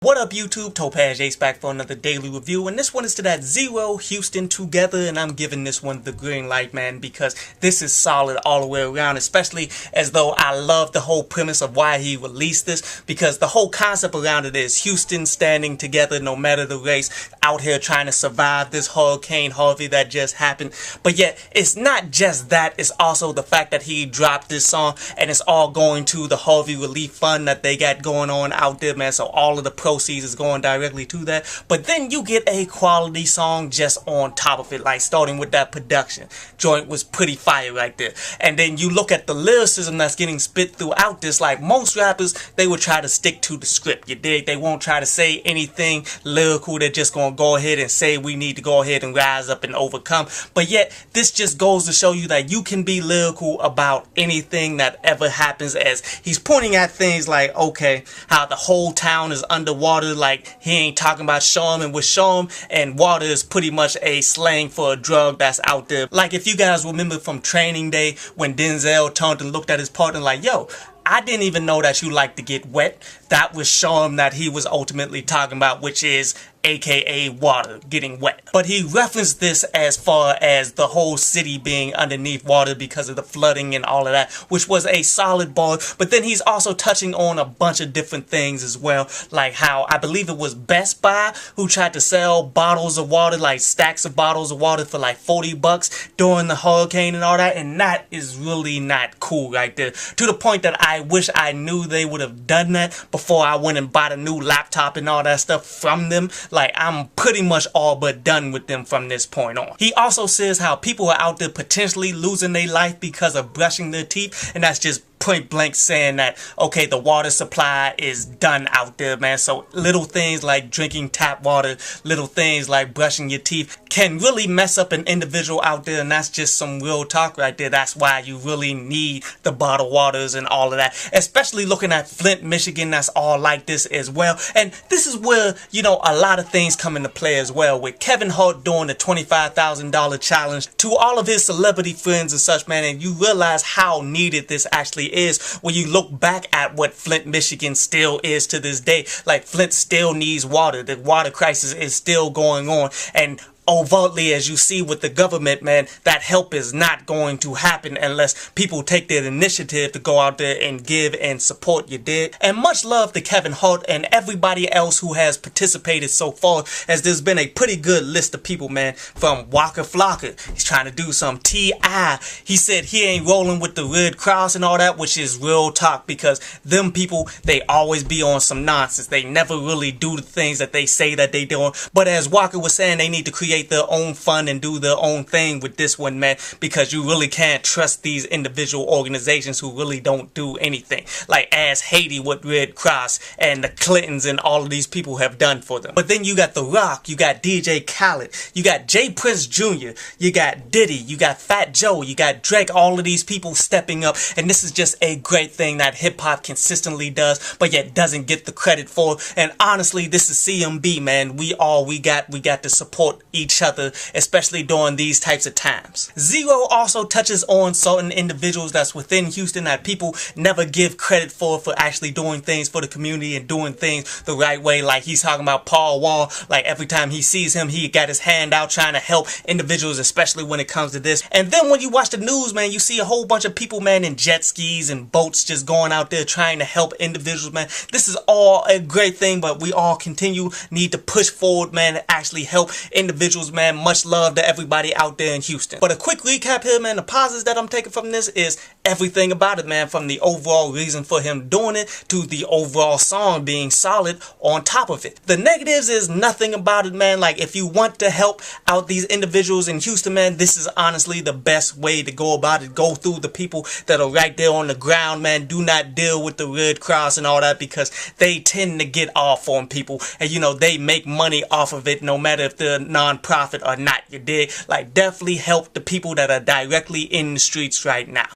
What up YouTube, Topaz Ace back for another daily review, and this one is to that Zero Houston2Gether, and I'm giving this one the green light, man, because this is solid all the way around, especially as though I love the whole premise of why he released this, because the whole concept around it is Houston standing together no matter the race, out here trying to survive this Hurricane Harvey that just happened. But yet, it's not just that, it's also the fact that he dropped this song, and it's all going to the Harvey Relief Fund that they got going on out there, man, so all of the proceeds is going directly to that. But then you get a quality song just on top of it, like starting with that production joint was pretty fire right there. And then you look at the lyricism that's getting spit throughout this. Like most rappers, they would try to stick to the script, you dig? They won't try to say anything lyrical. They're just gonna go ahead and say we need to go ahead and rise up and overcome. But yet this just goes to show you that you can be lyrical about anything that ever happens, as he's pointing at things like, okay, how the whole town is underwater. Like he ain't talking about Shawm, and with Shawm and water is pretty much a slang for a drug that's out there. Like if you guys remember from Training Day when Denzel turned and looked at his partner like, yo, I didn't even know that you like to get wet. That was Shawm that he was ultimately talking about, which is aka water, getting wet. But he referenced this as far as the whole city being underneath water because of the flooding and all of that, which was a solid bar. But then he's also touching on a bunch of different things as well, like how I believe it was Best Buy who tried to sell bottles of water, like stacks of bottles of water for like $40 during the hurricane and all that, and that is really not cool right there, to the point that I wish I knew they would have done that before I went and bought a new laptop and all that stuff from them. Like, I'm pretty much all but done with them from this point on. He also says how people are out there potentially losing their life because of brushing their teeth, and that's just point blank saying that, okay, the water supply is done out there, man. So little things like drinking tap water, little things like brushing your teeth can really mess up an individual out there, and that's just some real talk right there. That's why you really need the bottled waters and all of that, especially looking at Flint, Michigan. That's all like this as well. And this is where, you know, a lot of things come into play as well, with Kevin Hart doing the $25,000 challenge to all of his celebrity friends and such, man, and you realize how needed this actually is when you look back at what Flint, Michigan still is to this day. Like, Flint still needs water. The water crisis is still going on, and overtly, as you see with the government, man, that help is not going to happen unless people take their initiative to go out there and give and support, you dig? And much love to Kevin Hart and everybody else who has participated so far, as there's been a pretty good list of people, man, from Waka Flocka. He's trying to do some T.I. He said he ain't rolling with the Red Cross and all that, which is real talk, because them people, they always be on some nonsense. They never really do the things that they say that they doing. But as Waka was saying, they need to create their own fund and do their own thing with this one, man, because you really can't trust these individual organizations who really don't do anything, like as Haiti with Red Cross and the Clintons and all of these people have done for them. But then you got The Rock, you got DJ Khaled, you got Jay Prince Jr., you got Diddy, you got Fat Joe, you got Drake, all of these people stepping up, and this is just a great thing that hip-hop consistently does, but yet doesn't get the credit for. And honestly, this is CMB, man. We got to support each other, especially during these types of times. Zero also touches on certain individuals that's within Houston that people never give credit for actually doing things for the community and doing things the right way. Like he's talking about Paul Wall. Like every time he sees him, he got his hand out trying to help individuals, especially when it comes to this. And then when you watch the news, man, you see a whole bunch of people, man, in jet skis and boats just going out there trying to help individuals, man. This is all a great thing, but we all need to push forward, man, and actually help individuals, man. Much love to everybody out there in Houston. But a quick recap here, man. The positives that I'm taking from this is everything about it, man, from the overall reason for him doing it to the overall song being solid on top of it. The negatives is nothing about it, man. Like, if you want to help out these individuals in Houston, man, this is honestly the best way to go about it. Go through the people that are right there on the ground, man. Do not deal with the Red Cross and all that, because they tend to get off on people, and you know, they make money off of it no matter if they're non-profit or not, you dig? Like, definitely help the people that are directly in the streets right now.